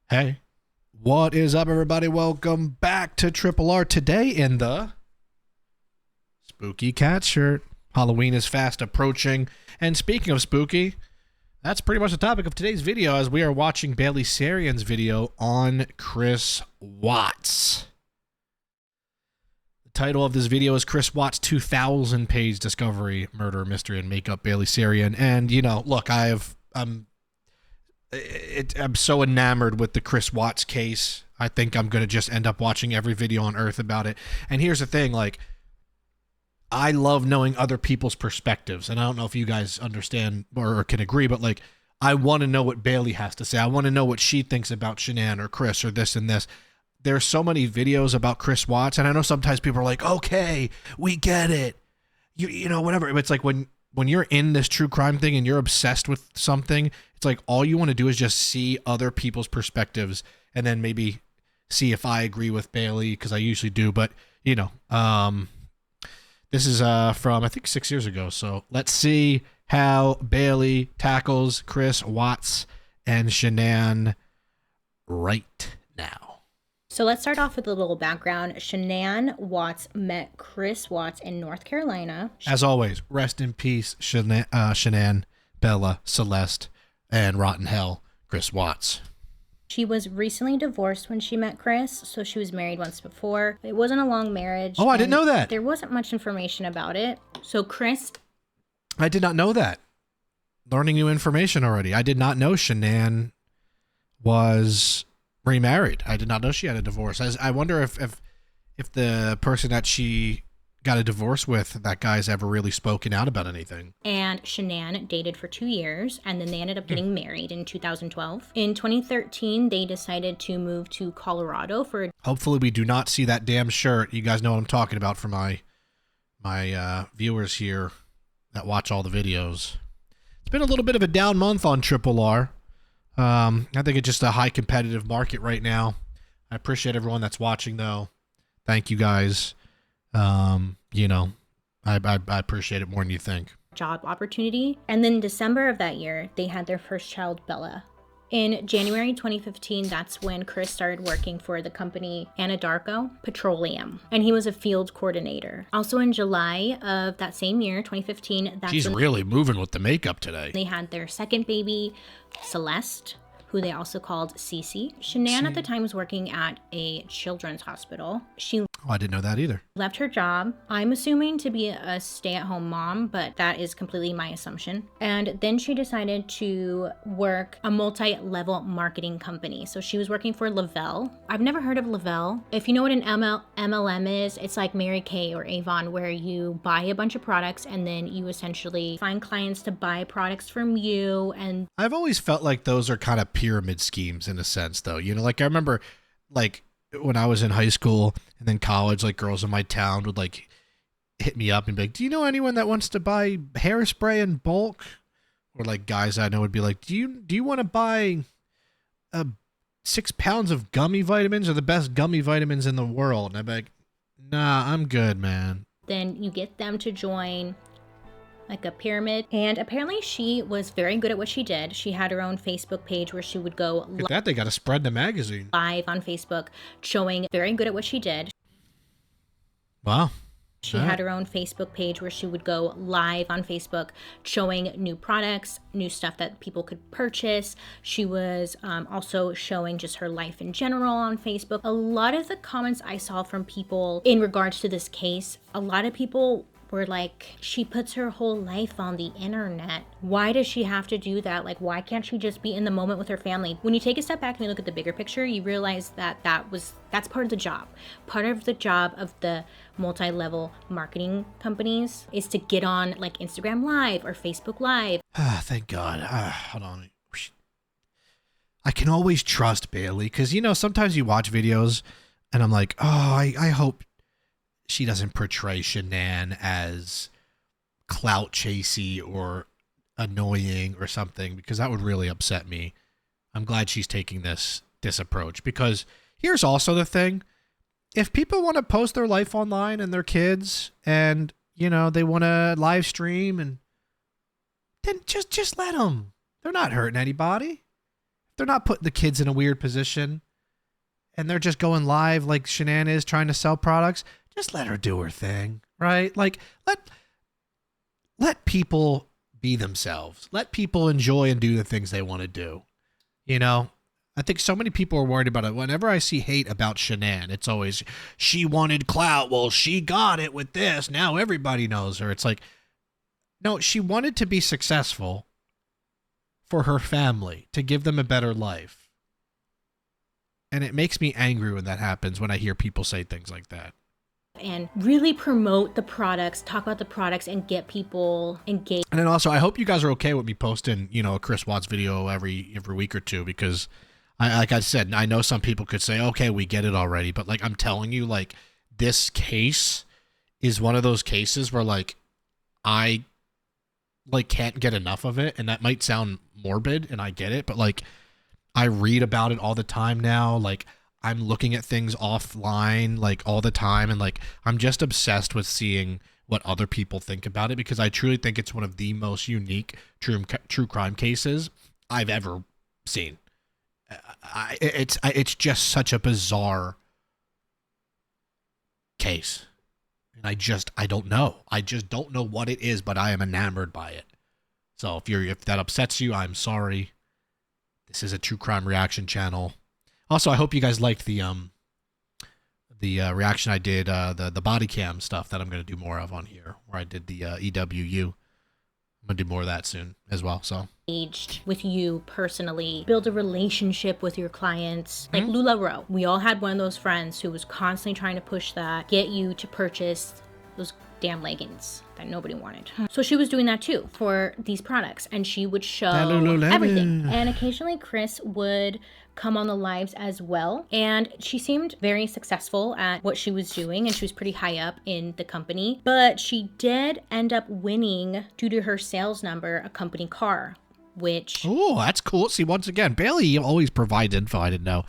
Hey, what is up, everybody? Welcome back to Triple R. Today in the spooky cat shirt. Halloween is fast approaching. And speaking of spooky, that's pretty much the topic of today's video as we are watching BaileySarian's video on Chris Watts. The title of this video is Chris Watts' 2,000-page discovery, murder, mystery, and makeup BaileySarian. And, you know, look, I'm so enamored with the Chris Watts case. I think I'm going to just end up watching every video on earth about it. And here's the thing, like, I love knowing other people's perspectives. And I don't know if you guys understand or can agree, but, like, I want to know what Bailey has to say. I want to know what she thinks about Shanann or Chris or this and this. There's so many videos about Chris Watts, and I know sometimes people are like, okay, we get it. You know, whatever. But it's like when you're in this true crime thing and you're obsessed with something, it's like all you want to do is just see other people's perspectives and then maybe see if I agree with Bailey, because I usually do. But, you know, this is from, I think, 6 years ago. So let's see how Bailey tackles Chris Watts and Shanann right now. So let's start off with a little background. Shanann Watts met Chris Watts in North Carolina. As always, rest in peace, Shanann, Bella, Celeste, and rotten hell, Chris Watts. She was recently divorced when she met Chris, so she was married once before. It wasn't a long marriage. Oh, I didn't know that. There wasn't much information about it. So Chris... I did not know that. Learning new information already. I did not know Shanann was remarried. I did not know she had a divorce. I wonder if the person that she got a divorce with, that guy's ever really spoken out about anything. And Shanann dated for 2 years, and then they ended up getting married in 2012. In 2013, they decided to move to Colorado for... Hopefully we do not see that damn shirt. You guys know what I'm talking about for my viewers here that watch all the videos. It's been a little bit of a down month on Triple R. I think it's just a high competitive market right now. I appreciate everyone that's watching, though. Thank you guys. You know, I appreciate it more than you think. Job opportunity. And then in December of that year, they had their first child, Bella. In January 2015, that's when Chris started working for the company Anadarko Petroleum, and he was a field coordinator. Also in July of that same year, 2015, that's She's really moving with the makeup today. They had their second baby, Celeste, who they also called Cece. Shanann at the time was working at a children's hospital. She I didn't know that either. left her job, I'm assuming to be a stay-at-home mom, but that is completely my assumption. And then she decided to work a multi-level marketing company. So she was working for Lavelle. I've never heard of Lavelle. If you know what an MLM is, it's like Mary Kay or Avon, where you buy a bunch of products and then you essentially find clients to buy products from you. And I've always felt like those are kind of pyramid schemes in a sense, though. You know, like I remember, like, when I was in high school and then college, like girls in my town would like hit me up and be like, do you know anyone that wants to buy hairspray in bulk? Or like guys I know would be like, do you want to buy 6 pounds of gummy vitamins or the best gummy vitamins in the world? And I'd be like, nah, I'm good, man. Then you get them to join like a pyramid. And apparently she was very good at what she did. She had her own Facebook page where she would go Look at that, they got to spread the magazine. live on Facebook, showing very good at what she did. Wow. She had her own Facebook page where she would go live on Facebook showing new products, new stuff that people could purchase. She was also showing just her life in general on Facebook. A lot of the comments I saw from people in regards to this case, a lot of people were like, she puts her whole life on the internet. Why does she have to do that? Like, why can't she just be in the moment with her family? When you take a step back and you look at the bigger picture, you realize that that's part of the job. Part of the job of the multi-level marketing companies is to get on like Instagram Live or Facebook Live. Thank God. Hold on. I can always trust Bailey because, you know, sometimes you watch videos and I'm like, oh, I hope she doesn't portray Shanann as clout chasey or annoying or something, because that would really upset me. I'm glad she's taking this approach, because here's also the thing. If people want to post their life online and their kids and, you know, they want to live stream, and then just let them. They're not hurting anybody. they're not putting the kids in a weird position, and they're just going live like Shanann is trying to sell products. Just let her do her thing, right? Like let people be themselves. Let people enjoy and do the things they want to do. You know, I think so many people are worried about it. Whenever I see hate about Shanann, it's always, she wanted clout. Well, she got it with this. Now everybody knows her. It's like, no, she wanted to be successful for her family, to give them a better life. And it makes me angry when that happens, when I hear people say things like that. And really promote the products, talk about the products, and get people engaged. And then also, I hope you guys are okay with me posting, you know, a Chris Watts video every week or two, because like I said, I know some people could say, okay, we get it already. But like, I'm telling you, like, this case is one of those cases where like, I like can't get enough of it. And that might sound morbid, and I get it, but like, I read about it all the time now. Like, I'm looking at things offline like all the time, and like, I'm just obsessed with seeing what other people think about it, because I truly think it's one of the most unique true crime cases I've ever seen. It's just such a bizarre case, and I don't know. I just don't know what it is, but I am enamored by it. So if that upsets you, I'm sorry. This is a true crime reaction channel. Also, I hope you guys liked the reaction I did, the body cam stuff that I'm going to do more of on here, where I did the EWU. I'm going to do more of that soon as well. So engaged with you personally, build a relationship with your clients. Like Lula Rowe, we all had one of those friends who was constantly trying to push that, get you to purchase those damn leggings that nobody wanted. So she was doing that too for these products, and she would show everything. And occasionally Chris would come on the lives as well, and she seemed very successful at what she was doing, and she was pretty high up in the company. But she did end up winning, due to her sales number, a company car, which... Oh, that's cool. See, once again, Bailey always provides info I didn't know.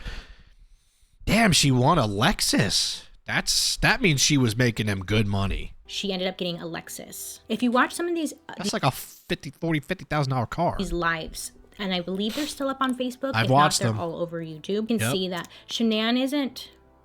Damn, she won a Lexus. That means she was making him good money. She ended up getting a Lexus. If you watch some of these... That's like a $50,000 car. These lives, and I believe they're still up on Facebook. I've watched them. They're all over YouTube. You can see that Shanann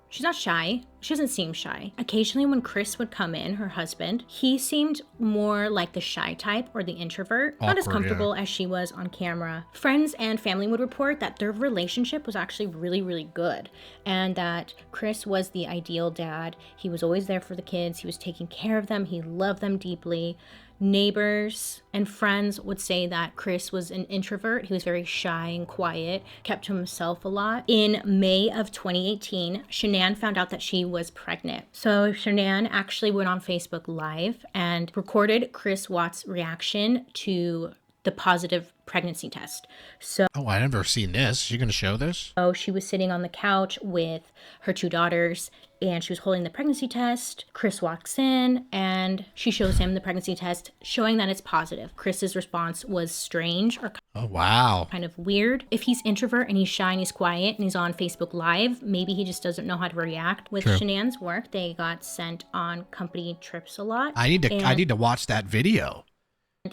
she's not shy. She doesn't seem shy. Occasionally when Chris would come in, her husband, he seemed more like the shy type or the introvert. Not as comfortable as she was on camera. Friends and family would report that their relationship was actually really, really good, and that Chris was the ideal dad. He was always there for the kids. He was taking care of them. He loved them deeply. Neighbors and friends would say that Chris was an introvert. He was very shy and quiet, kept to himself a lot. In May of 2018, Shanann found out that she was pregnant. So Shanann actually went on Facebook Live and recorded Chris Watts' reaction to the positive pregnancy test. So, oh, I never seen this. You gonna show this? Oh, she was sitting on the couch with her two daughters, and she was holding the pregnancy test. Chris walks in and she shows him the pregnancy test, showing that it's positive. Chris's response was strange, or oh, wow, kind of weird. If he's introvert and he's shy and he's quiet and he's on Facebook Live, maybe he just doesn't know how to react. With Shanann's work, they got sent on company trips a lot. I need to watch that video.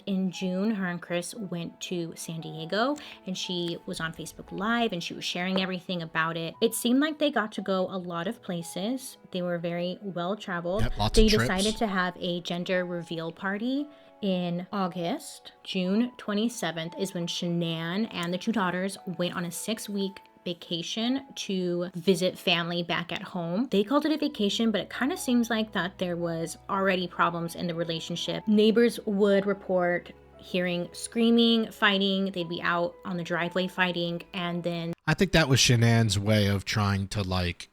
In June, her and Chris went to San Diego, and she was on Facebook Live and she was sharing everything about it. It seemed like they got to go a lot of places. They were very well traveled. Yep, they decided to have a gender reveal party in August. June 27th is when Shanann and the two daughters went on a 6-week vacation to visit family back at home. They called it a vacation, but it kind of seems like that there was already problems in the relationship. Neighbors would report hearing screaming, fighting. They'd be out on the driveway fighting, and then... I think that was Shanann's way of trying to, like...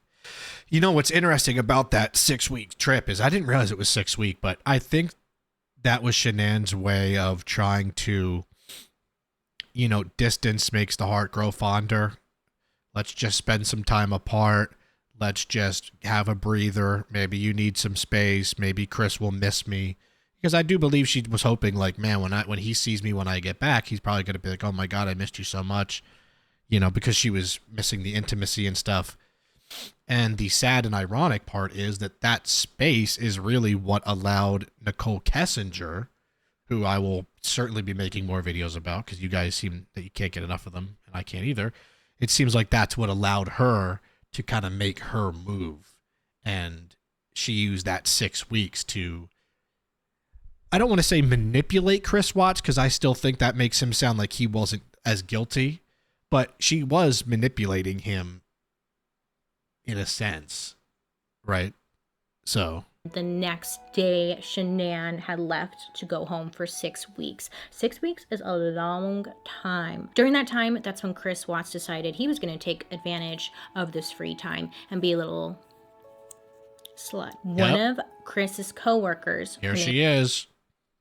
You know, what's interesting about that 6-week trip is I didn't realize it was 6 weeks, but I think that was Shanann's way of trying to, you know, distance makes the heart grow fonder. Let's just spend some time apart. Let's just have a breather. Maybe you need some space. Maybe Chris will miss me. Because I do believe she was hoping, like, man, when he sees me when I get back, he's probably going to be like, oh my God, I missed you so much. You know, because she was missing the intimacy and stuff. And the sad and ironic part is that space is really what allowed Nicole Kessinger, who I will certainly be making more videos about because you guys seem that you can't get enough of them. and I can't either, it seems like that's what allowed her to kind of make her move. And she used that 6 weeks to, I don't want to say manipulate Chris Watts, because I still think that makes him sound like he wasn't as guilty, but she was manipulating him in a sense, right? So the next day, Shanann had left to go home for 6 weeks. 6 weeks is a long time. During that time, that's when Chris Watts decided he was going to take advantage of this free time and be a little slut. Yep. One of Chris's coworkers, here she is,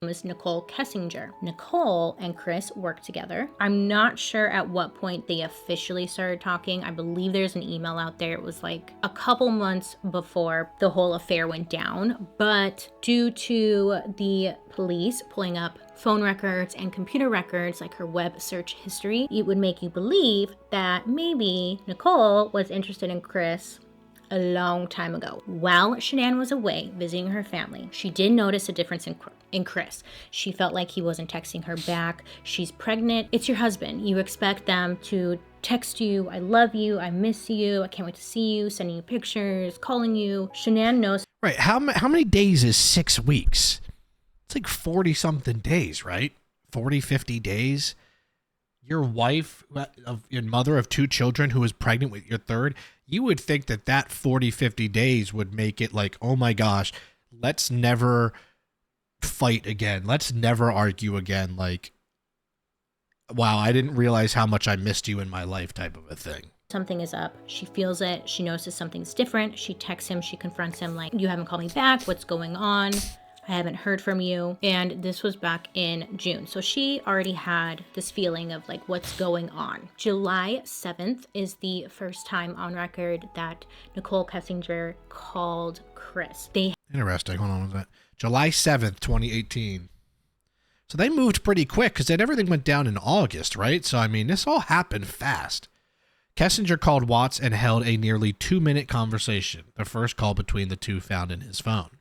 was Nicole Kessinger. Nicole and Chris worked together. I'm not sure at what point they officially started talking. I believe there's an email out there. It was like a couple months before the whole affair went down. But due to the police pulling up phone records and computer records, like her web search history, it would make you believe that maybe Nicole was interested in Chris a long time ago. While Shanann was away visiting her family, she did notice a difference in Chris. She felt like he wasn't texting her back. She's pregnant. It's your husband. You expect them to text you, I love you, I miss you, I can't wait to see you, sending you pictures, calling you. Shanann knows. Right. How many days is 6 weeks? It's like 40 something days, right? 40, 50 days. Your wife, your mother of 2 children who is pregnant with your third, you would think that 40, 50 days would make it like, oh my gosh, let's never fight again. Let's never argue again. Like, wow, I didn't realize how much I missed you in my life type of a thing. Something is up. She feels it. She notices something's different. She texts him. She confronts him like, you haven't called me back. What's going on? I haven't heard from you. And this was back in June. So she already had this feeling of like, what's going on? July 7th is the first time on record that Nicole Kessinger called Chris. Interesting. Hold on. What was that? July 7th, 2018. So they moved pretty quick because then everything went down in August, right? So, I mean, this all happened fast. Kessinger called Watts and held a nearly 2-minute conversation, the first call between the two found in his phone.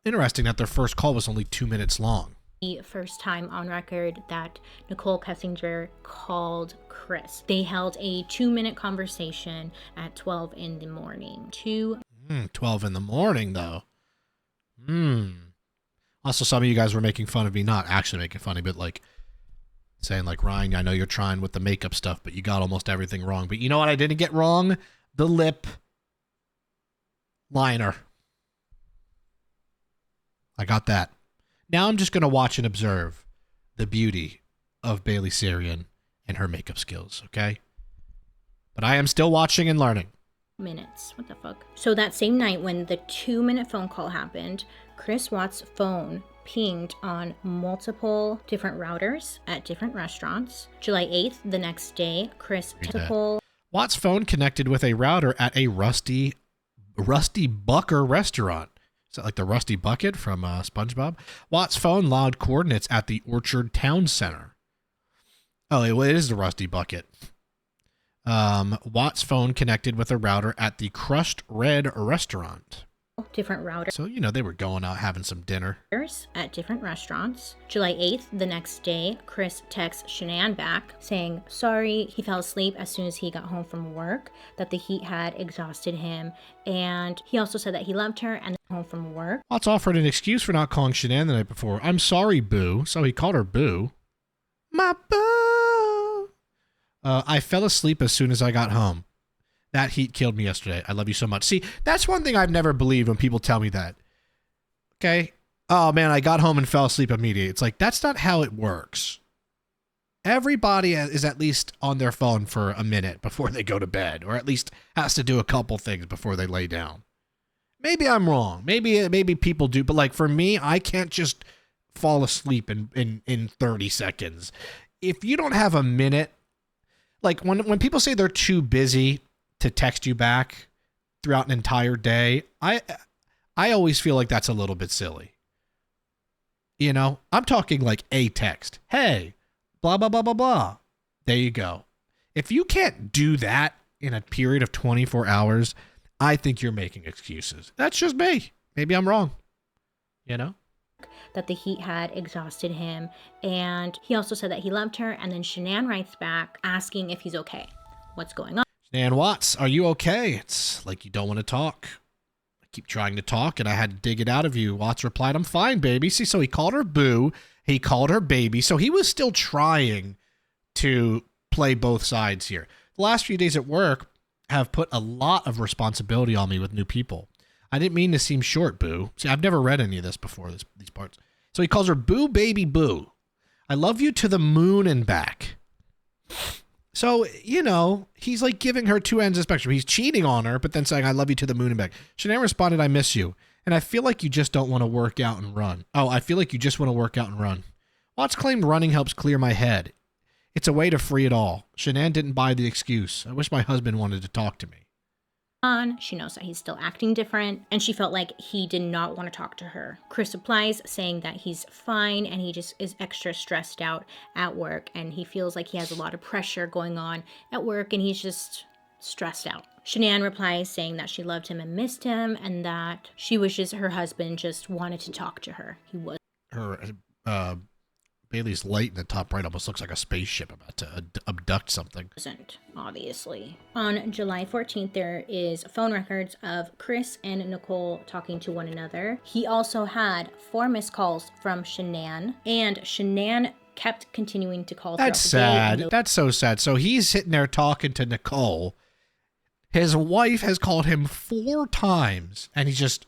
Interesting that their first call was only 2 minutes long. The first time on record that Nicole Kessinger called Chris. They held a 2-minute conversation at 12 in the morning. 12 in the morning, though. Also, some of you guys were making fun of me, not actually making fun of me, but like saying like, Ryan, I know you're trying with the makeup stuff, but you got almost everything wrong. But you know what I didn't get wrong? The lip liner. I got that. Now I'm just going to watch and observe the beauty of BaileySarian and her makeup skills, okay? But I am still watching and learning. Minutes. What the fuck? So that same night when the 2-minute phone call happened, Chris Watts' phone pinged on multiple different routers at different restaurants. July 8th, the next day, Chris Watts' phone connected with a router at a Rusty Bucker restaurant. Is that like the Rusty Bucket from SpongeBob? Watts' phone logged coordinates at the Orchard Town Center. Oh, it is the Rusty Bucket. Watts' phone connected with a router at the Crushed Red restaurant. Different routers. So, you know, they were going out having some dinner. At different restaurants. July 8th, the next day, Chris texts Shanann back saying, sorry, he fell asleep as soon as he got home from work, that the heat had exhausted him. And he also said that he loved her and home from work. Watts offered an excuse for not calling Shanann the night before. I'm sorry, boo. So he called her boo. My boo. I fell asleep as soon as I got home. That heat killed me yesterday. I love you so much. See, that's one thing I've never believed when people tell me that. Okay? Oh, man, I got home and fell asleep immediately. It's like, that's not how it works. Everybody is at least on their phone for a minute before they go to bed, or at least has to do a couple things before they lay down. Maybe I'm wrong. Maybe people do, but like for me, I can't just fall asleep in 30 seconds. If you don't have a minute, like when people say they're too busy to text you back throughout an entire day, I always feel like that's a little bit silly. You know, I'm talking like a text. Hey, blah, blah, blah, blah, blah. There you go. If you can't do that in a period of 24 hours, I think you're making excuses. That's just me. Maybe I'm wrong. You know? that the heat had exhausted him. And he also said that he loved her. And then Shanann writes back asking if he's okay. What's going on? Shanann Watts, are you okay? It's like you don't want to talk. I keep trying to talk, and I had to dig it out of you. Watts replied, I'm fine, baby. See, so he called her boo. He called her baby. So he was still trying to play both sides here. The last few days at work have put a lot of responsibility on me with new people. I didn't mean to seem short, boo. See, I've never read any of this before, these parts. So he calls her boo, baby, boo. I love you to the moon and back. So, you know, he's like giving her two ends of the spectrum. He's cheating on her, but then saying, I love you to the moon and back. Shanann responded, I miss you. And I feel like you just don't want to work out and run. Oh, I feel like you just want to work out and run. Watts claimed running helps clear my head. It's a way to free it all. Shanann didn't buy the excuse. I wish my husband wanted to talk to me. She knows that he's still acting different, and she felt like he did not want to talk to her. Chris replies saying that he's fine and he just is extra stressed out at work, and he feels like he has a lot of pressure going on at work and he's just stressed out. Shanann replies saying that she loved him and missed him, and that she wishes her husband just wanted to talk to her. He was. Her Bailey's light in the top right almost looks like a spaceship about to abduct something. Obviously. On July 14th, there is phone records of Chris and Nicole talking to one another. He also had 4 missed calls from Shanann, and Shanann kept continuing to call. That's sad. That's so sad. So he's sitting there talking to Nicole. His wife has called him 4 times, and he's just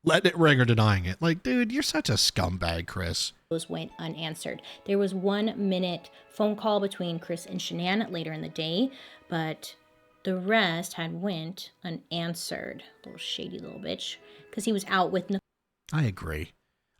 letting it ring or denying it. Like, dude, you're such a scumbag, Chris. Those went unanswered. There was 1-minute phone call between Chris and Shanann later in the day, but the rest had went unanswered. Little shady little bitch, because he was out with I agree.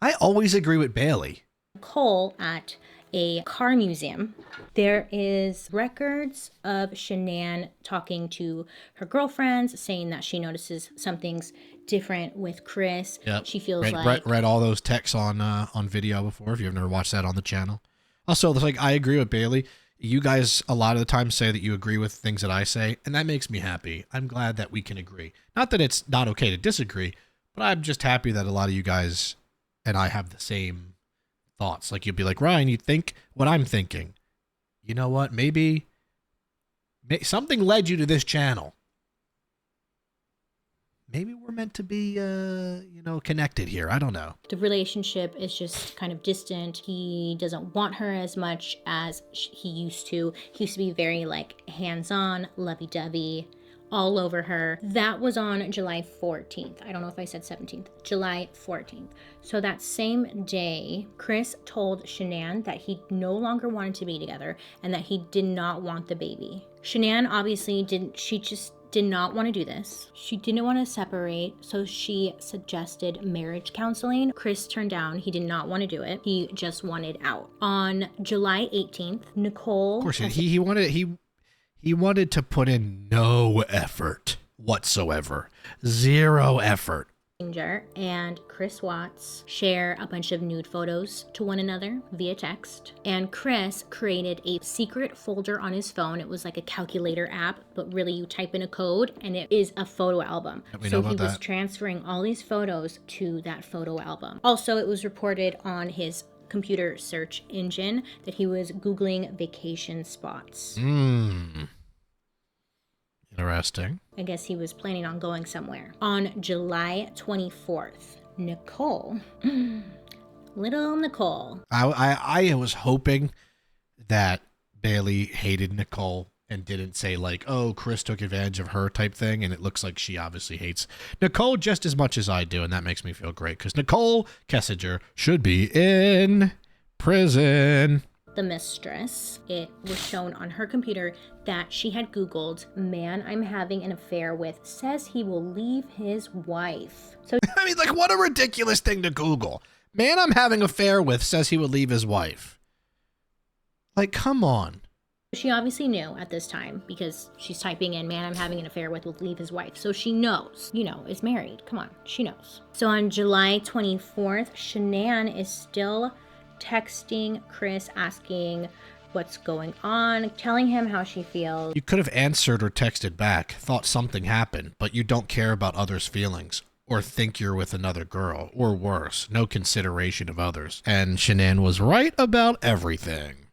I always agree with Bailey. Nicole at a car museum. There is records of Shanann talking to her girlfriends, saying that she notices something's different with Chris. Yep. She feels read all those texts on video before, if you've never watched that on the channel. Also, it's like, I agree with Bailey. You guys a lot of the time say that you agree with things that I say, and that makes me happy. I'm glad that we can agree. Not that it's not okay to disagree, but I'm just happy that a lot of you guys and I have the same thoughts. Like, you'll be like, Ryan, you think what I'm thinking. You know what? Maybe something led you to this channel. Maybe we're meant to be, connected here. I don't know. The relationship is just kind of distant. He doesn't want her as much as he used to. He used to be very, hands-on, lovey-dovey, all over her. That was on July 14th. I don't know if I said 17th. July 14th. So that same day, Chris told Shanann that he no longer wanted to be together and that he did not want the baby. Shanann obviously did not want to do this. She didn't want to separate, so she suggested marriage counseling. Chris turned down. He did not want to do it. He just wanted out. On July 18th, Nicole... Of course, he wanted to put in no effort whatsoever. 0 effort. And Chris Watts share a bunch of nude photos to one another via text. And Chris created a secret folder on his phone. It was like a calculator app, but really you type in a code and it is a photo album. So he was transferring all these photos to that photo album. Also, it was reported on his computer search engine that he was Googling vacation spots. Interesting. I guess he was planning on going somewhere. On July 24th, Nicole, little Nicole. I was hoping that Bailey hated Nicole and didn't say oh, Chris took advantage of her type thing, and it looks like she obviously hates Nicole just as much as I do, and that makes me feel great because Nicole Kessinger should be in prison. The mistress, it was shown on her computer that she had Googled, man I'm having an affair with says he will leave his wife. So I mean, what a ridiculous thing to Google. Man I'm having an affair with says he will leave his wife. Come on. She obviously knew at this time because she's typing in, man I'm having an affair with will leave his wife. So she knows, is married. Come on, she knows. So on July 24th, Shanann is still texting Chris asking what's going on, telling him how she feels. You could have answered or texted back, thought something happened, but you don't care about others' feelings. or think you're with another girl, or worse, no consideration of others. And Shanann was right about everything.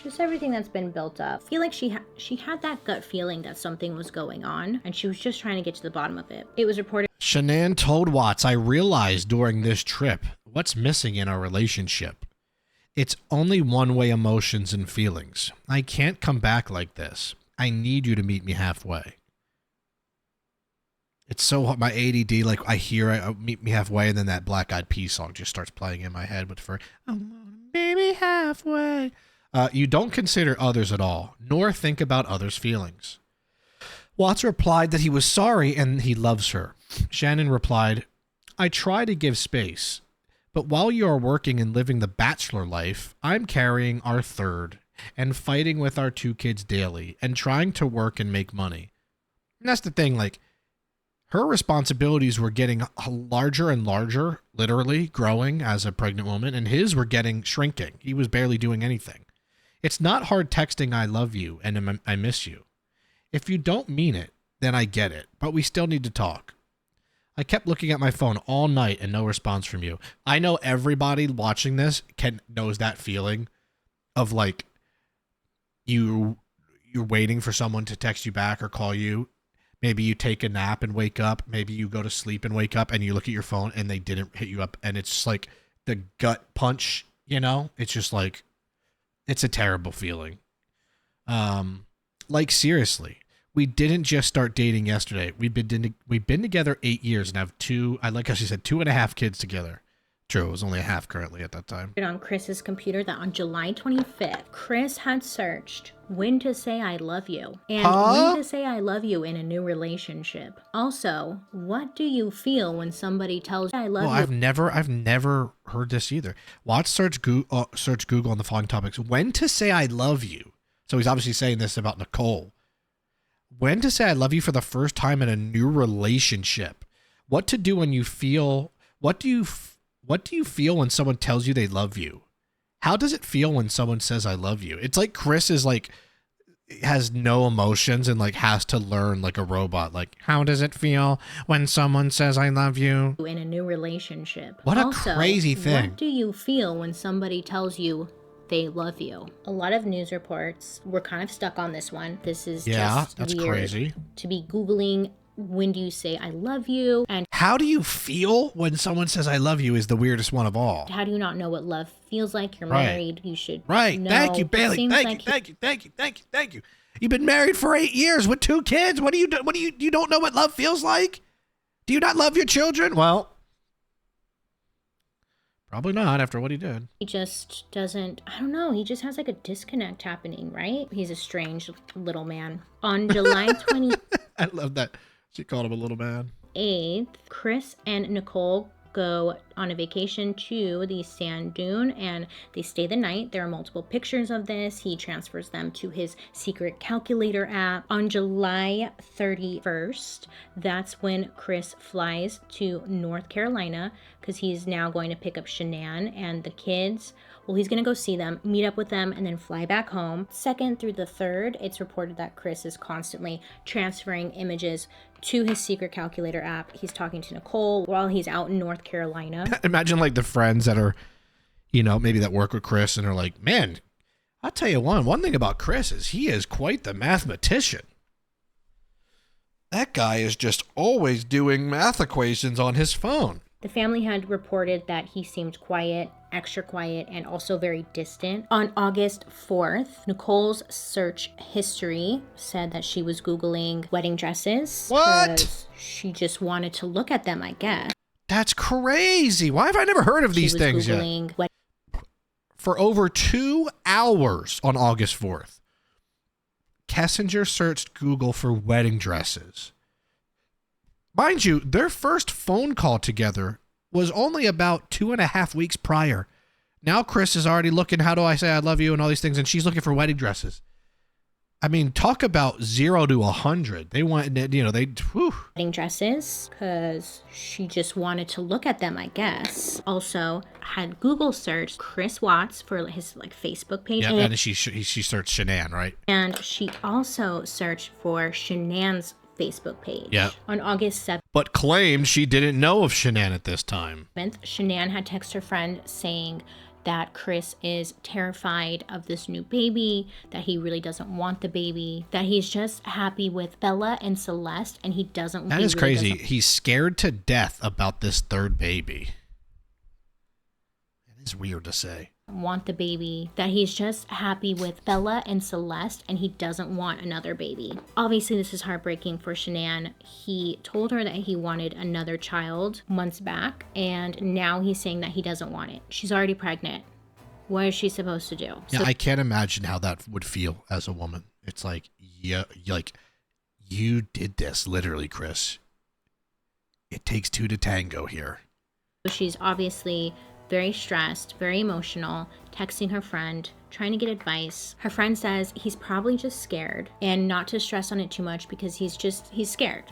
Just everything that's been built up. I feel like she had that gut feeling that something was going on, and she was just trying to get to the bottom of it. It was reported. Shanann told Watts, I realized during this trip what's missing in our relationship. It's only one-way emotions and feelings. I can't come back like this. I need you to meet me halfway. It's so hard. My ADD, like I hear meet me halfway, and then that Black Eyed Peas song just starts playing in my head with for baby halfway. You don't consider others at all, nor think about others' feelings. Watts replied that he was sorry and he loves her. Shanann replied, I try to give space, but while you are working and living the bachelor life, I'm carrying our third and fighting with our 2 kids daily and trying to work and make money. And that's the thing, like, her responsibilities were getting larger and larger, literally growing as a pregnant woman, and his were shrinking. He was barely doing anything. It's not hard texting I love you and I miss you. If you don't mean it, then I get it, but we still need to talk. I kept looking at my phone all night and no response from you. I know everybody watching this knows that feeling of like you're waiting for someone to text you back or call you. Maybe you take a nap and wake up. Maybe you go to sleep and wake up and you look at your phone and they didn't hit you up. And it's just like the gut punch, you know? It's just like, it's a terrible feeling. Like seriously, we didn't just start dating yesterday. We've been together 8 years and have I like how she said 2.5 kids together. True, it was only a half currently at that time. On Chris's computer that on July 25th, Chris had searched when to say I love you and when to say I love you in a new relationship. Also, what do you feel when somebody tells you I love you? I've never heard this either. Watch search Google on the following topics. When to say I love you. So he's obviously saying this about Nicole. When to say I love you for the first time in a new relationship. What to do when you feel, what do you feel when someone tells you they love you? How does it feel when someone says I love you? It's like Chris is like, has no emotions and like has to learn like a robot. Like, how does it feel when someone says I love you? In a new relationship. What a crazy thing. What do you feel when somebody tells you they love you? A lot of news reports were kind of stuck on this one. This is just that's weird crazy. To be Googling when do you say I love you, and how do you feel when someone says I love you is the weirdest one of all. How do you not know what love feels like? You're married. You should know. Thank you, Bailey. Thank you. You've been married for 8 years with 2 kids. What do you don't know what love feels like? Do you not love your children? Well, probably not after what he did. He just doesn't, I don't know, he just has like a disconnect happening, right? He's a strange little man. On July 20th. I love that. She called him a little man. 8th, Chris and Nicole go on a vacation to the sand dune and they stay the night. There are multiple pictures of this. He transfers them to his secret calculator app. On July 31st, that's when Chris flies to North Carolina because he's now going to pick up Shanann and the kids. Well, he's going to go see them, meet up with them, and then fly back home. 2nd through the 3rd, it's reported that Chris is constantly transferring images to his secret calculator app. He's talking to Nicole while he's out in North Carolina. Imagine like the friends that are, you know, maybe that work with Chris and are like, man, I'll tell you one thing about Chris is he is quite the mathematician. That guy is just always doing math equations on his phone. The family had reported that he seemed quiet, extra quiet, and also very distant. On August 4th, Nicole's search history said that she was Googling wedding dresses. What? She just wanted to look at them, I guess. That's crazy. Why have I never heard of these things yet? For over 2 hours on August 4th, Kessinger searched Google for wedding dresses. Mind you, their first phone call together was only about 2.5 weeks prior. Now Chris is already looking, how do I say I love you and all these things, and she's looking for wedding dresses. I mean, talk about 0 to 100. They want, you know, wedding dresses because she just wanted to look at them, I guess. Also, had Google searched Chris Watts for his like Facebook page. Yeah, and she searched Shanann, right? And she also searched for Shanann's Facebook page. Yeah. On August 7th, But claimed she didn't know of Shanann at this time. Shanann had texted her friend saying that Chris is terrified of this new baby, that he really doesn't want the baby, that he's just happy with Bella and Celeste, and he doesn't. That is crazy. He's scared to death about this third baby. That is weird to say. Want the baby, that he's just happy with Bella and Celeste, and he doesn't want another baby. Obviously, this is heartbreaking for Shanann. He told her that he wanted another child months back, and now he's saying that he doesn't want it. She's already pregnant. What is she supposed to do? Yeah, I can't imagine how that would feel as a woman. It's like, yeah, like you did this literally, Chris. It takes two to tango here. She's obviously very stressed, very emotional, texting her friend, trying to get advice. Her friend says he's probably just scared and not to stress on it too much because he's scared.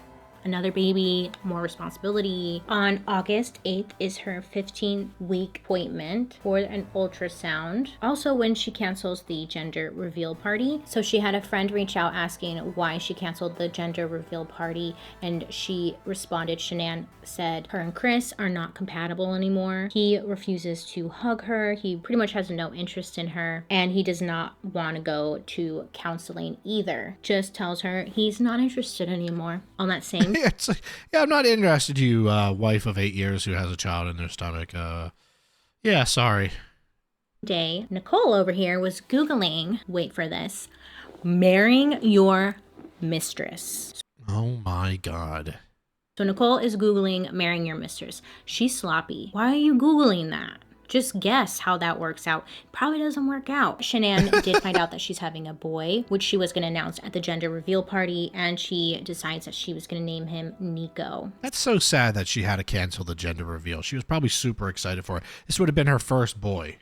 Another baby, more responsibility. On August 8th is her 15-week appointment for an ultrasound. Also when she cancels the gender reveal party. So she had a friend reach out asking why she canceled the gender reveal party, and she responded, Shanann said her and Chris are not compatible anymore. He refuses to hug her. He pretty much has no interest in her, and he does not want to go to counseling either. Just tells her he's not interested anymore. On that same It's like, yeah, I'm not interested, you wife of 8 years who has a child in their stomach. Yeah, sorry. day, Nicole over here was Googling, wait for this, marrying your mistress. Oh my God. So Nicole is Googling marrying your mistress. She's sloppy. Why are you Googling that? Just guess how that works out. Probably doesn't work out. Shanann did find out that she's having a boy, which she was going to announce at the gender reveal party, and she decides that she was going to name him Nico. That's so sad that she had to cancel the gender reveal. She was probably super excited for it. This would have been her first boy.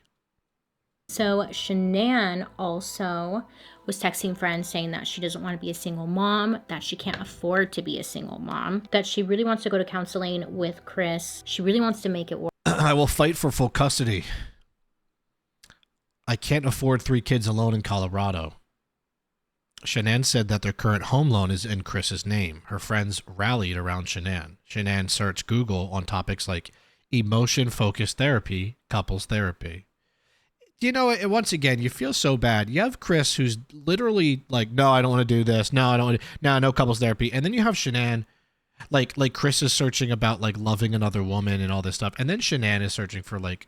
So Shanann also was texting friends saying that she doesn't want to be a single mom, that she can't afford to be a single mom, that she really wants to go to counseling with Chris. She really wants to make it work. I will fight for full custody. I can't afford 3 kids alone in Colorado. Shanann said that their current home loan is in Chris's name. Her friends rallied around Shanann. Shanann searched Google on topics like emotion-focused therapy, couples therapy. You know, once again, you feel so bad. You have Chris who's literally like, no, I don't want to do this. No, I don't want to. No couples therapy. And then you have Shanann. Like Chris is searching about like loving another woman and all this stuff, and then Shanann is searching for like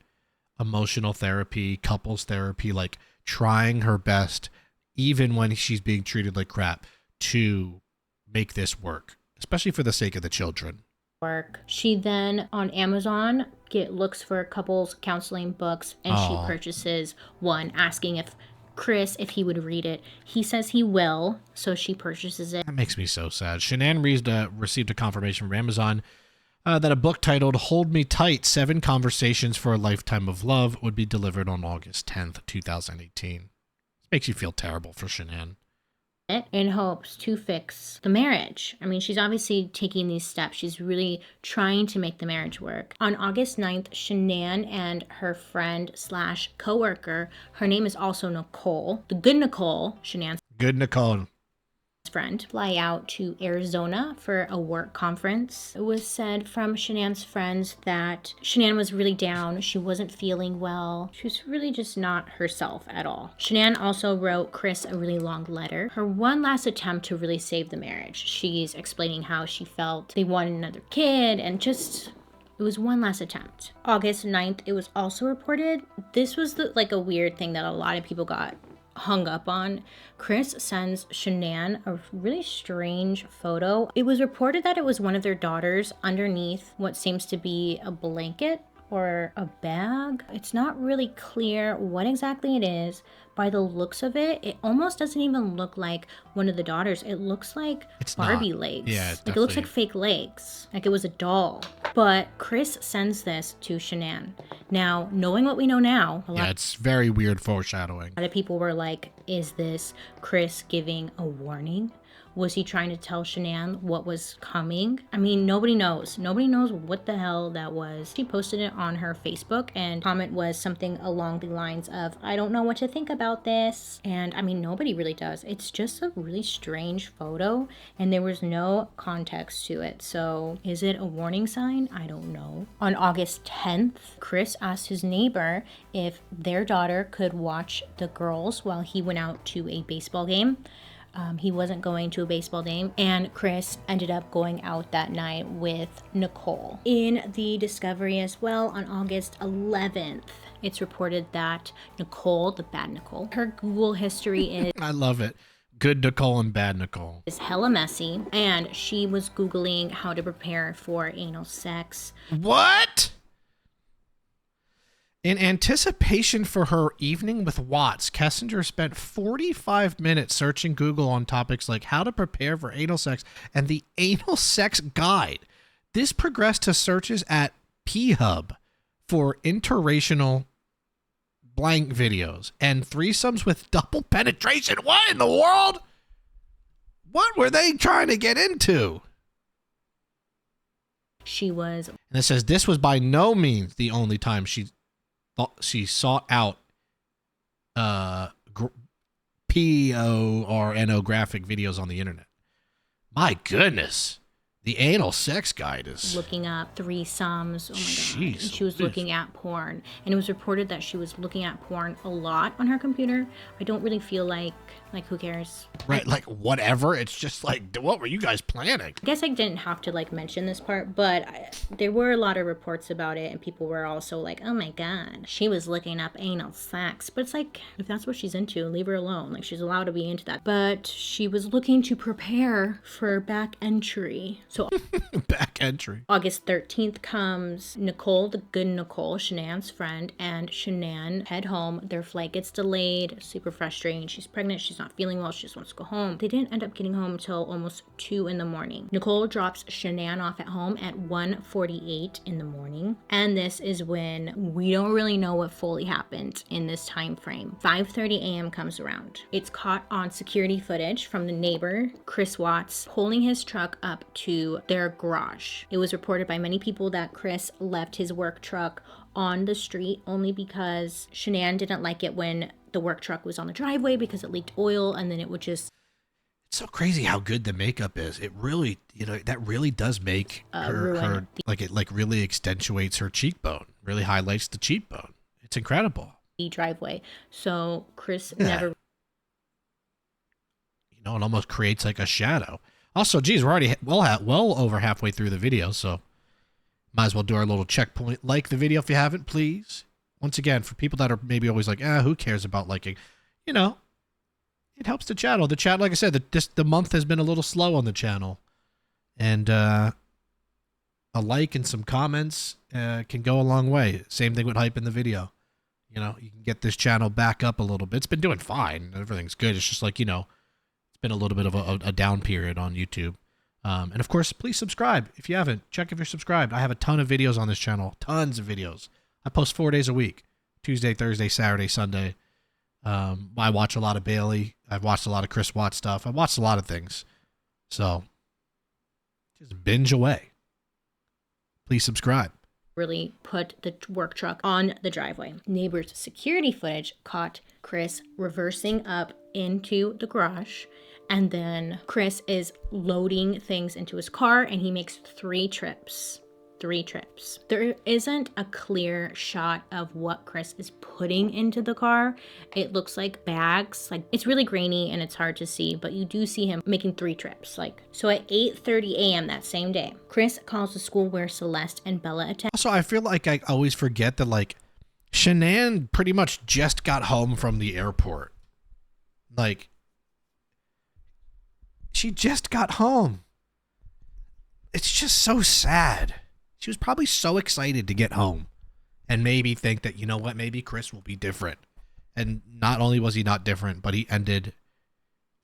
emotional therapy, couples therapy, like trying her best, even when she's being treated like crap, to make this work, especially for the sake of the children. She then on Amazon looks for couples counseling books, and she purchases one, asking if Chris if he would read it. He says he will, so she purchases it. That makes me so sad. Shanann received a confirmation from Amazon that a book titled Hold Me Tight, 7 Conversations for a Lifetime of Love would be delivered on August 10th, 2018. It makes you feel terrible for Shanann. In hopes to fix the marriage. I mean, she's obviously taking these steps. She's really trying to make the marriage work. On August 9th, Shanann and her friend / coworker, her name is also Nicole, the good Nicole, Shanann's good Nicole friend, fly out to Arizona for a work conference. It was said from Shanann's friends that Shanann was really down. She wasn't feeling well. She was really just not herself at all. Shanann also wrote Chris a really long letter. Her one last attempt to really save the marriage. She's explaining how she felt they wanted another kid, and just it was one last attempt. August 9th, it was also reported. This was like a weird thing that a lot of people got hung up on. Chris sends Shanann a really strange photo. It was reported that it was one of their daughters underneath what seems to be a blanket or a bag. It's not really clear what exactly it is. By the looks of it, it almost doesn't even look like one of the daughters. It looks like Barbie legs. Yeah, like it looks like fake legs. Like it was a doll. But Chris sends this to Shanann. Now, knowing what we know now, it's very weird foreshadowing. A lot of people were like, is this Chris giving a warning? Was he trying to tell Shanann what was coming? I mean, nobody knows. Nobody knows what the hell that was. She posted it on her Facebook, and comment was something along the lines of, I don't know what to think about about this. And I mean, nobody really does. It's just a really strange photo and there was no context to it. So is it a warning sign? I don't know. On August 10th, Chris asked his neighbor if their daughter could watch the girls while he went out to a baseball game. He wasn't going to a baseball game, and Chris ended up going out that night with Nicole. In the discovery as well, on August 11th, it's reported that Nicole, the bad Nicole, her Google history is I love it. Good Nicole and bad Nicole. is hella messy, and she was Googling how to prepare for anal sex. What? In anticipation for her evening with Watts, Kessinger spent 45 minutes searching Google on topics like how to prepare for anal sex and the anal sex guide. This progressed to searches at P-Hub for interracial blank videos and threesomes with double penetration. What in the world? What were they trying to get into? She was... And it says this was by no means the only time she sought out pornographic videos on the internet. My goodness. The anal sex guide is... looking up threesomes. Oh my God. Jeez. She was looking at porn. And it was reported that she was looking at porn a lot on her computer. I don't really feel like who cares? Right, like whatever. It's just like, what were you guys planning? I guess I didn't have to mention this part, but there were a lot of reports about it, and people were also like, oh my God, she was looking up anal sex. But it's like, if that's what she's into, leave her alone. Like, she's allowed to be into that. But she was looking to prepare for back entry. So back entry. August 13th comes. Nicole, the good Nicole, Shanann's friend, and Shanann head home. Their flight gets delayed, super frustrating. She's pregnant, she's not feeling well, she just wants to go home. They didn't end up getting home until almost 2 in the morning. Nicole drops Shanann off at home at 1:48 in the morning, and this is when we don't really know what fully happened in this time frame. 5:30 a.m. comes around. It's caught on security footage from the neighbor, Chris Watts, pulling his truck up to their garage. It was reported by many people that Chris left his work truck on the street only because Shanann didn't like it when the work truck was on the driveway because it leaked oil, and then it would just... It's so crazy how good the makeup is. It really, that really does make her like, it like really accentuates her cheekbone, really highlights the cheekbone. It's incredible. The driveway. So Chris never... it almost creates like a shadow. Also, geez, we're already well over halfway through the video, so might as well do our little checkpoint. Like the video if you haven't, please. Once again, for people that are maybe always like, who cares about liking? It helps the channel. The chat, like I said, the month has been a little slow on the channel. And a like and some comments can go a long way. Same thing with hype in the video. You can get this channel back up a little bit. It's been doing fine. Everything's good. It's just like, it's been a little bit of a down period on YouTube. And of course, please subscribe. If you haven't, check if you're subscribed. I have a ton of videos on this channel. Tons of videos. I post 4 days a week. Tuesday, Thursday, Saturday, Sunday. I watch a lot of Bailey. I've watched a lot of Chris Watts stuff. I've watched a lot of things. So, just binge away. Please subscribe. Really put the work truck on the driveway. Neighbors' security footage caught Chris reversing up into the garage, and then Chris is loading things into his car, and he makes 3 trips. 3 trips. There isn't a clear shot of what Chris is putting into the car. It looks like bags. It's really grainy and it's hard to see, but you do see him making 3 trips. So at 8:30 a.m. that same day, Chris calls the school where Celeste and Bella attend. Also, I feel like I always forget that Shanann pretty much just got home from the airport. She just got home. It's just so sad. She was probably so excited to get home and maybe think that, maybe Chris will be different. And not only was he not different, but he ended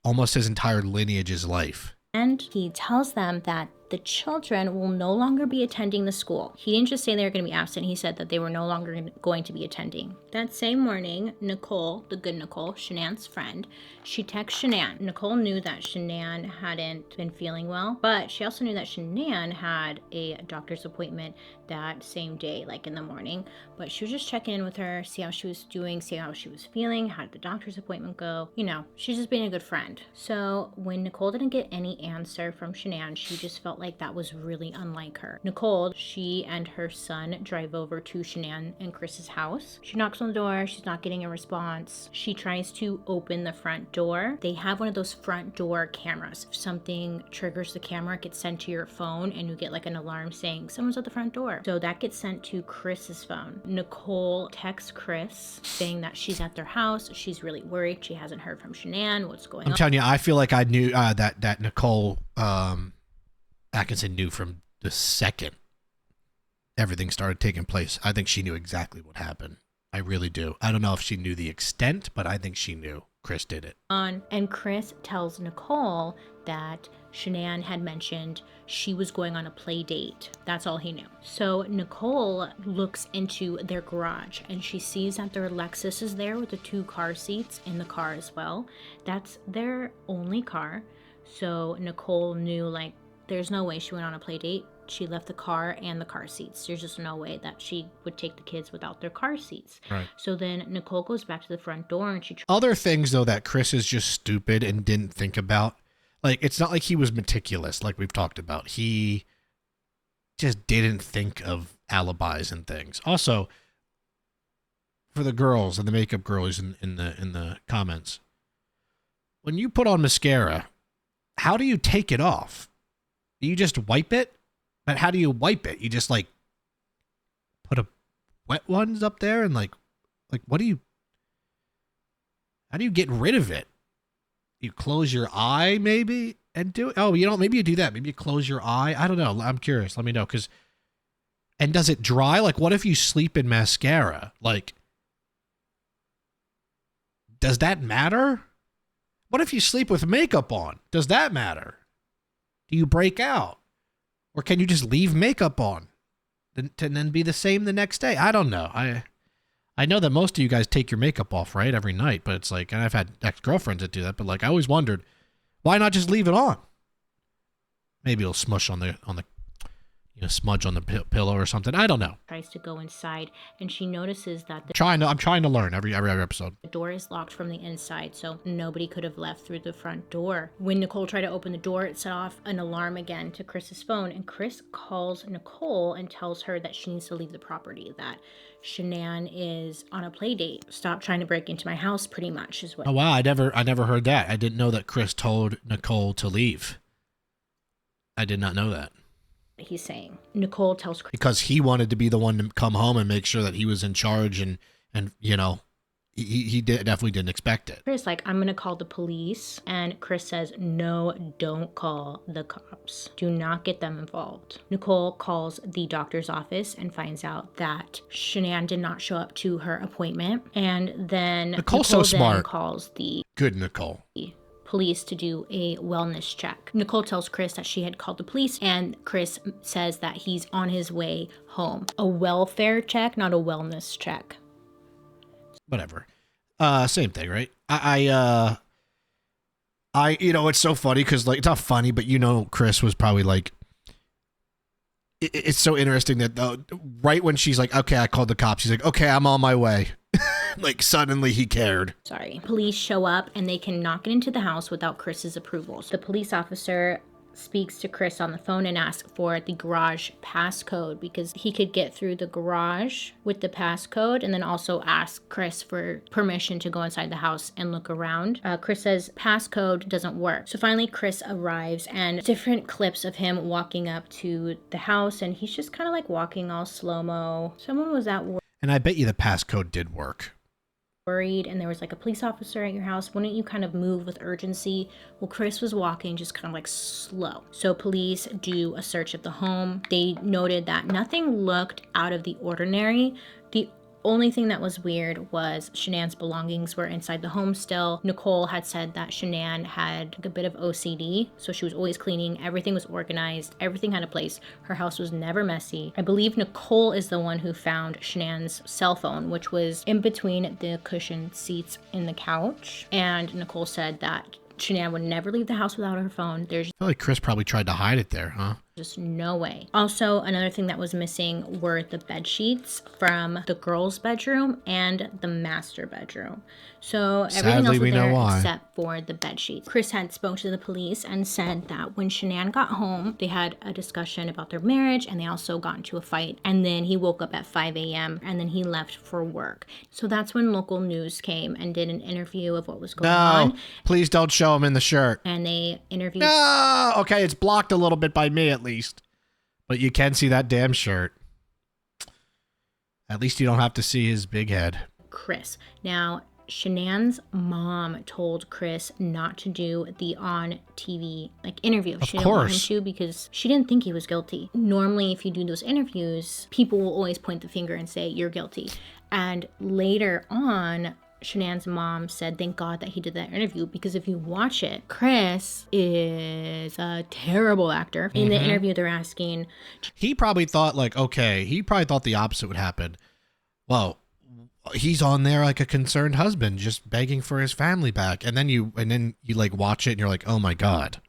almost his entire lineage's life. And he tells them that the children will no longer be attending the school. He didn't just say they were going to be absent. He said that they were no longer going to be attending. That same morning, Nicole, the good Nicole, Shanann's friend, she texts Shanann. Nicole knew that Shanann hadn't been feeling well, but she also knew that Shanann had a doctor's appointment that same day, like in the morning. But she was just checking in with her, see how she was doing, see how she was feeling, how did the doctor's appointment go. You know, she's just being a good friend. So when Nicole didn't get any answer from Shanann, she just felt like that was really unlike her. Nicole, she and her son drive over to Shanann and Chris's house. She knocks on the door, she's not getting a response. She tries to open the front door. They have one of those front door cameras. If something triggers the camera, it gets sent to your phone and you get like an alarm saying someone's at the front door. So that gets sent to Chris's phone. Nicole texts Chris saying that she's at their house. She's really worried. She hasn't heard from Shanann. What's going on? I'm telling you, I feel like I knew that Nicole Atkinson knew from the second everything started taking place. I think she knew exactly what happened. I really do. I don't know if she knew the extent, but I think she knew. Chris did it. And Chris tells Nicole that Shanann had mentioned she was going on a play date. That's all he knew. So Nicole looks into their garage and she sees that their Lexus is there with the 2 car seats in the car as well. That's their only car. So Nicole knew, like, there's no way she went on a play date. She left the car and the car seats. There's just no way that she would take the kids without their car seats. Right. So then Nicole goes back to the front door and she... Other things, though, that Chris is just stupid and didn't think about. Like, it's not like he was meticulous, like we've talked about. He just didn't think of alibis and things. Also, for the girls and the makeup girls in the comments, when you put on mascara, how do you take it off? Do you just wipe it? But how do you wipe it? You just like put a wet ones up there and like what do you? How do you get rid of it? You close your eye maybe and do it. Oh, you know, maybe you do that. Maybe you close your eye. I don't know. I'm curious. Let me know. And does it dry? Like, what if you sleep in mascara? Like, does that matter? What if you sleep with makeup on? Does that matter? Do you break out? Or can you just leave makeup on and then be the same the next day? I don't know. I know that most of you guys take your makeup off, right, every night, but it's like, and I've had ex-girlfriends that do that, but like I always wondered, why not just leave it on? Maybe it'll smush on the smudge on the pillow or something. I don't know. Tries to go inside and she notices that I'm trying to learn every episode. The door is locked from the inside, so nobody could have left through the front door. When Nicole tried to open the door, it set off an alarm again to Chris's phone, and Chris calls Nicole and tells her that she needs to leave the property, that Shanann is on a play date. Stop trying to break into my house, pretty much is what. Oh wow, I never heard that. I didn't know that Chris told Nicole to leave. I did not know that. He's saying. Nicole tells Chris because he wanted to be the one to come home and make sure that he was in charge, and you know, he definitely didn't expect it. Chris, like, I'm gonna call the police, and Chris says, no, don't call the cops. Do not get them involved. Nicole calls the doctor's office and finds out that Shanann did not show up to her appointment, and then Nicole's so smart. Calls the good Nicole. Police to do a wellness check. Nicole tells Chris that she had called the police, and Chris says that he's on his way home. A welfare check, not a wellness check. Whatever. Same thing, right? I you know, it's so funny because, like, it's not funny, but you know, Chris was probably like, it's so interesting that right when she's like, okay, I called the cops, he's like, okay, I'm on my way. Like, suddenly he cared. Sorry. Police show up and they cannot get into the house without Chris's approval. So the police officer speaks to Chris on the phone and asks for the garage passcode because he could get through the garage with the passcode, and then also ask Chris for permission to go inside the house and look around. Chris says passcode doesn't work. So finally Chris arrives, and different clips of him walking up to the house, and he's just kind of like walking all slow-mo. Someone was at work. And I bet you the passcode did work. Worried, and there was like a police officer at your house. Wouldn't you kind of move with urgency? Well, Chris was walking just kind of like slow. So police do a search of the home. They noted that nothing looked out of the ordinary. The Only thing that was weird was Shanann's belongings were inside the home still. Nicole had said that Shanann had a bit of OCD, so she was always cleaning. Everything was organized. Everything had a place. Her house was never messy. I believe Nicole is the one who found Shanann's cell phone, which was in between the cushioned seats in the couch. And Nicole said that Shanann would never leave the house without her phone. There's I feel like Chris probably tried to hide it there, huh? just no way. Also, another thing that was missing were the bed sheets from the girls' bedroom and the master bedroom. So everything else was there except for the bed sheets. Chris had spoke to the police and said that when Shanann got home, they had a discussion about their marriage and they also got into a fight. And then he woke up at 5 a.m. and then he left for work. So that's when local news came and did an interview of what was going on. No, please don't show him in the shirt. And they interviewed... No! Okay, it's blocked a little bit by me at least. But you can see that damn shirt. At least you don't have to see his big head. Chris. Now, Shanann's mom told Chris not to do the on TV interview. She didn't want him to because she didn't think he was guilty. Normally, if you do those interviews, people will always point the finger and say, you're guilty. And later on, Shanann's mom said, thank God that he did that interview, because if you watch it, Chris is a terrible actor. In the interview, they're asking... He probably thought he probably thought the opposite would happen. Well, he's on there like a concerned husband, just begging for his family back. And then you watch it and you're like, oh my God.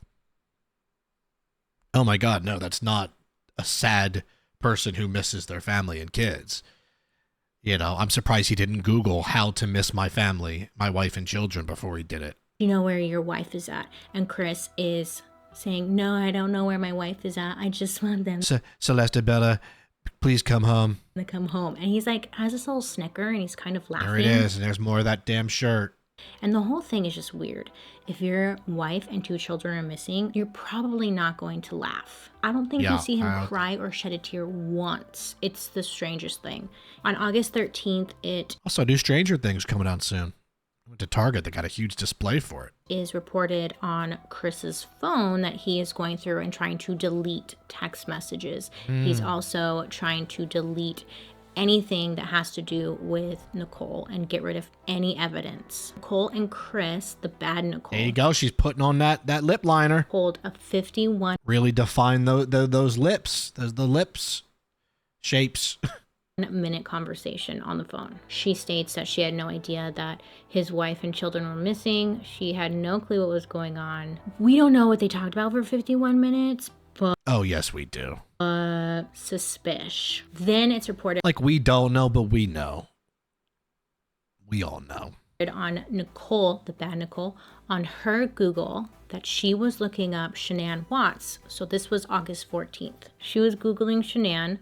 Oh my God, no, that's not a sad person who misses their family and kids. You know, I'm surprised he didn't Google how to miss my family, my wife and children before he did it. You know where your wife is at? And Chris is saying, no, I don't know where my wife is at. I just want them Celeste, Bella, please come home. To come home. And he's like, has this little snicker and he's kind of laughing. There it is. And there's more of that damn shirt. And the whole thing is just weird. If your wife and 2 children are missing, you're probably not going to laugh. I don't think you see him cry or shed a tear once. It's the strangest thing. On August 13th, Also, new Stranger Things coming out soon. I went to Target. They got a huge display for it. Is reported on Chris's phone that he is going through and trying to delete text messages. He's also trying to delete anything that has to do with Nicole and get rid of any evidence. Nicole and Chris, the bad Nicole. There you go. She's putting on that lip liner. Hold a 51. Really define those lips. The lips shapes. Minute conversation on the phone. She states that she had no idea that his wife and children were missing. She had no clue what was going on. We don't know what they talked about for 51 minutes, but... Oh, yes, we do. Suspicious. Then it's reported... We don't know, but we know. We all know. On Nicole, the bad Nicole, on her Google that she was looking up Shanann Watts. So this was August 14th. She was Googling Shanann.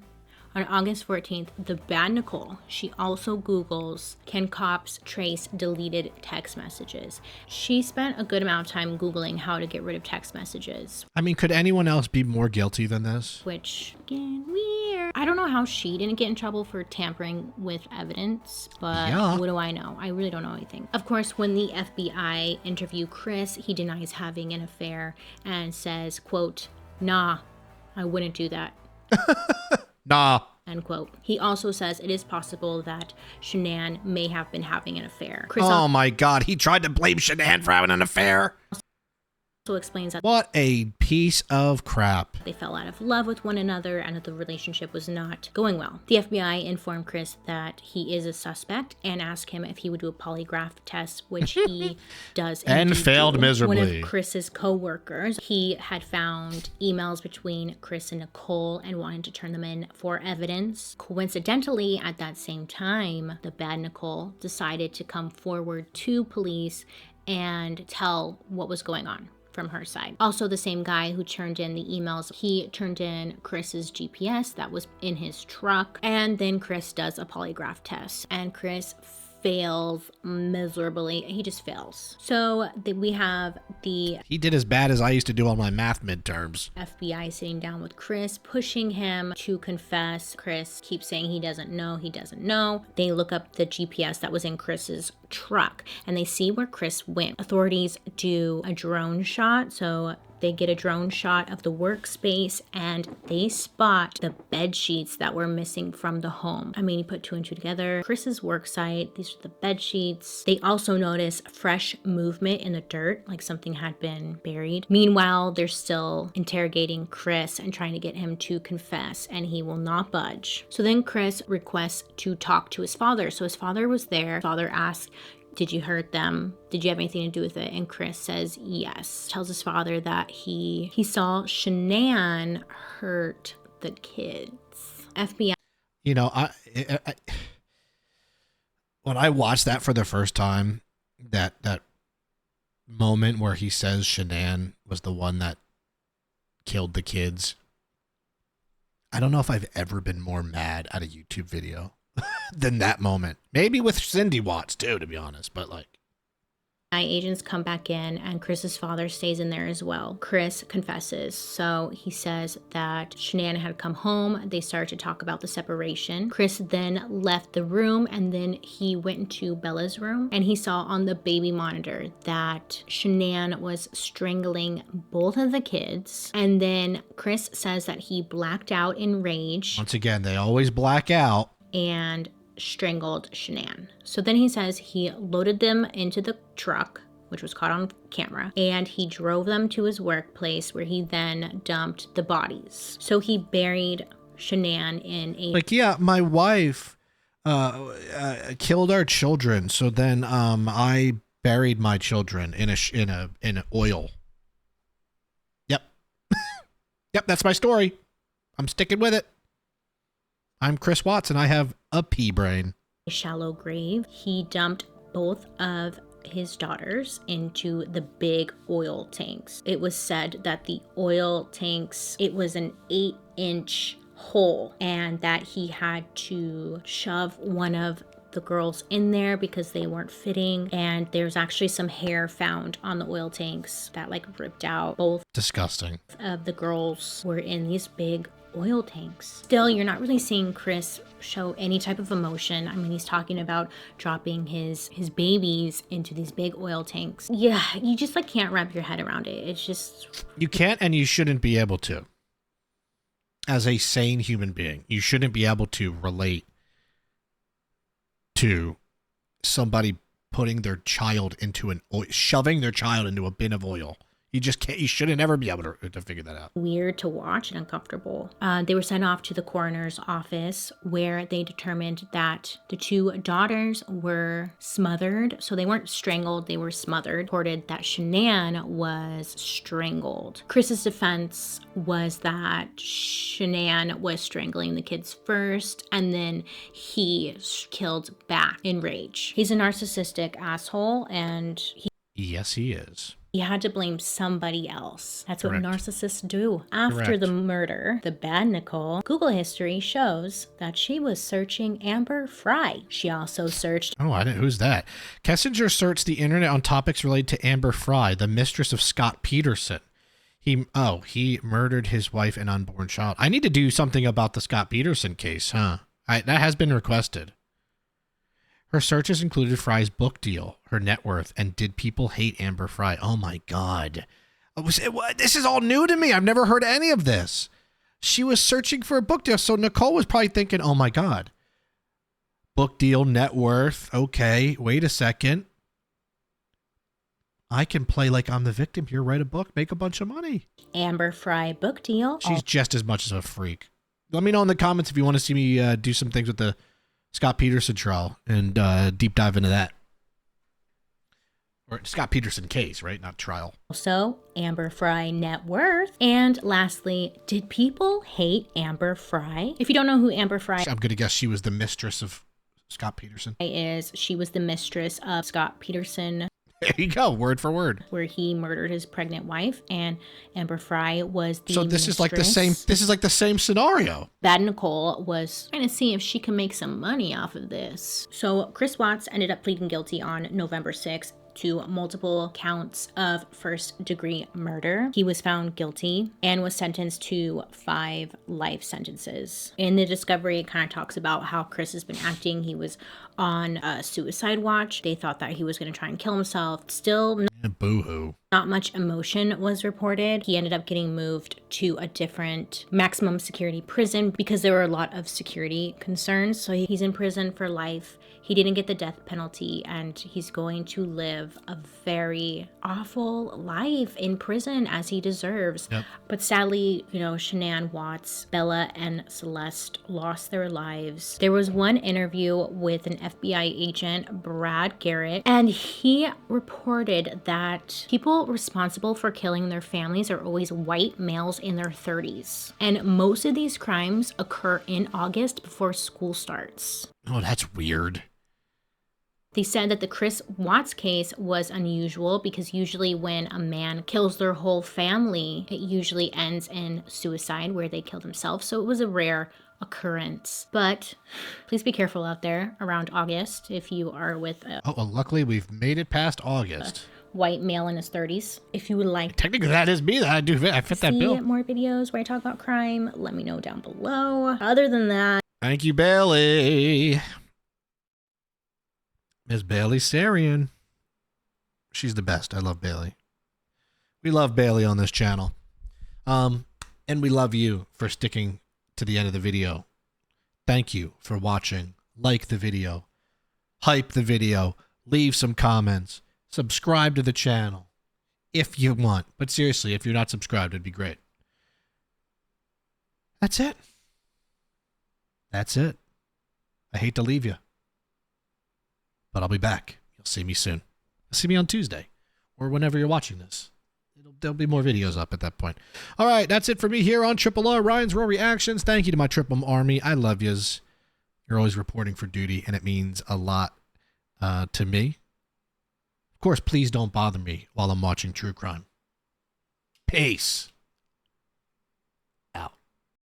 On August 14th, the bad Nicole, she also Googles, can cops trace deleted text messages? She spent a good amount of time Googling how to get rid of text messages. I mean, could anyone else be more guilty than this? Which, again, weird. I don't know how she didn't get in trouble for tampering with evidence, but what do I know? I really don't know anything. Of course, when the FBI interview Chris, he denies having an affair and says, quote, nah, I wouldn't do that. Nah. End quote. He also says it is possible that Shanann may have been having an affair. Chris my God. He tried to blame Shanann for having an affair. Also explains that what a piece of crap. They fell out of love with one another and that the relationship was not going well. The FBI informed Chris that he is a suspect and asked him if he would do a polygraph test, which he does. And failed miserably. One of Chris's co-workers, he had found emails between Chris and Nicole and wanted to turn them in for evidence. Coincidentally, at that same time, the bad Nicole decided to come forward to police and tell what was going on from her side. Also, the same guy who turned in the emails, he turned in Chris's GPS that was in his truck, and then Chris does a polygraph test, and Chris fails miserably. He just fails. So we have he did as bad as I used to do on my math midterms. FBI sitting down with Chris, pushing him to confess. Chris keeps saying he doesn't know. They look up the GPS that was in Chris's truck, and they see where Chris went. Authorities do a drone shot, so they get a drone shot of the workspace and they spot the bed sheets that were missing from the home. I mean, you put two and two together. Chris's work site, these are the bed sheets. They also notice fresh movement in the dirt, like something had been buried. Meanwhile, they're still interrogating Chris and trying to get him to confess, and he will not budge. So then Chris requests to talk to his father. So his father was there. His father asks, did you hurt them? Did you have anything to do with it? And Chris says yes. Tells his father that he saw Shanann hurt the kids. FBI. You know, I when I watched that for the first time, that moment where he says Shanann was the one that killed the kids, I don't know if I've ever been more mad at a YouTube video than that moment. Maybe with Cindy Watts too, to be honest, but like. Agents come back in and Chris's father stays in there as well. Chris confesses. So he says that Shanann had come home. They started to talk about the separation. Chris then left the room and then he went into Bella's room and he saw on the baby monitor that Shanann was strangling both of the kids. And then Chris says that he blacked out in rage. Once again, they always black out. And strangled Shanann. So then he says he loaded them into the truck, which was caught on camera, and he drove them to his workplace where he then dumped the bodies. So he buried Shanann in a... Like, yeah, my wife killed our children, so then I buried my children in oil. Yep. Yep, that's my story. I'm sticking with it. I'm Chris Watts, and I have a pea brain. A shallow grave. He dumped both of his daughters into the big oil tanks. It was said that the oil tanks, it was an 8-inch hole, and that he had to shove one of the girls in there because they weren't fitting, and there's actually some hair found on the oil tanks that like ripped out. Both disgusting of the girls were in these big oil tanks. Still, you're not really seeing Chris show any type of emotion. I mean, he's talking about dropping his babies into these big oil tanks. Yeah, you just like can't wrap your head around it. It's just... You can't, and you shouldn't be able to. As a sane human being, you shouldn't be able to relate to somebody putting their child into shoving their child into a bin of oil. You just can't, you shouldn't ever be able to figure that out. Weird to watch and uncomfortable. They were sent off to the coroner's office where they determined that the two daughters were smothered. So they weren't strangled, they were smothered. Reported that Shanann was strangled. Chris's defense was that Shanann was strangling the kids first and then he killed back in rage. He's a narcissistic asshole and yes, he is. He had to blame somebody else. That's what Correct. Narcissists do. After the murder, the bad Nicole, Google history shows that she was searching Amber Fry. She also searched... Oh, I didn't. Who's that? Kessinger searched the internet on topics related to Amber Fry, the mistress of Scott Peterson. He murdered his wife and unborn child. I need to do something about the Scott Peterson case, huh? That has been requested. Her searches included Fry's book deal, her net worth, and did people hate Amber Fry? Oh my God. This is all new to me. I've never heard any of this. She was searching for a book deal, so Nicole was probably thinking, oh my God. Book deal, net worth. Okay, wait a second. I can play like I'm the victim here, write a book, make a bunch of money. Amber Fry book deal. She's just as much as a freak. Let me know in the comments if you want to see me do some things with the Scott Peterson trial and deep dive into that. Or Scott Peterson case, right? Not trial. Also, Amber Fry net worth. And lastly, did people hate Amber Fry? If you don't know who Amber Fry I'm going to guess she was the mistress of Scott Peterson. She was the mistress of Scott Peterson. There you go, word for word. Where he murdered his pregnant wife, and Amber Fry was the So this mistress. is like the same. This is like the same scenario. Bad Nicole was trying to see if she can make some money off of this. So Chris Watts ended up pleading guilty on November 6th to multiple counts of first-degree murder. He was found guilty and was sentenced to 5 life sentences. In the discovery, it kind of talks about how Chris has been acting. He was on a suicide watch. They thought that he was going to try and kill himself. Still, boo-hoo. Not much emotion was reported. He ended up getting moved to a different maximum security prison because there were a lot of security concerns. So he's in prison for life. He didn't get the death penalty, and he's going to live a very awful life in prison as he deserves. Yep. But sadly, Shanann Watts, Bella, and Celeste lost their lives. There was one interview with an FBI agent, Brad Garrett, and he reported that people responsible for killing their families are always white males in their 30s. And most of these crimes occur in August before school starts. Oh, that's weird. They said that the Chris Watts case was unusual because usually when a man kills their whole family, it usually ends in suicide where they kill themselves. So it was a rare occurrence. But please be careful out there around August if you are with a well, luckily we've made it past August. White male in his 30s. If you would like technically that is me. I fit that bill. More videos where I talk about crime, let me know down below. Other than that, thank you, Bailey. Ms. BaileySarian. She's the best. I love Bailey. We love Bailey on this channel. And we love you for sticking to the end of the video. Thank you for watching. Like the video. Hype the video. Leave some comments. Subscribe to the channel if you want. But seriously, if you're not subscribed, it'd be great. That's it. That's it. I hate to leave you, but I'll be back. You'll see me soon. You'll see me on Tuesday or whenever you're watching this. There'll be more videos up at that point. All right, that's it for me here on Triple R, Ryan's Raw Reactions. Thank you to my Triple M Army. I love yous. You're always reporting for duty, and it means a lot to me. Of course, please don't bother me while I'm watching true crime. Peace.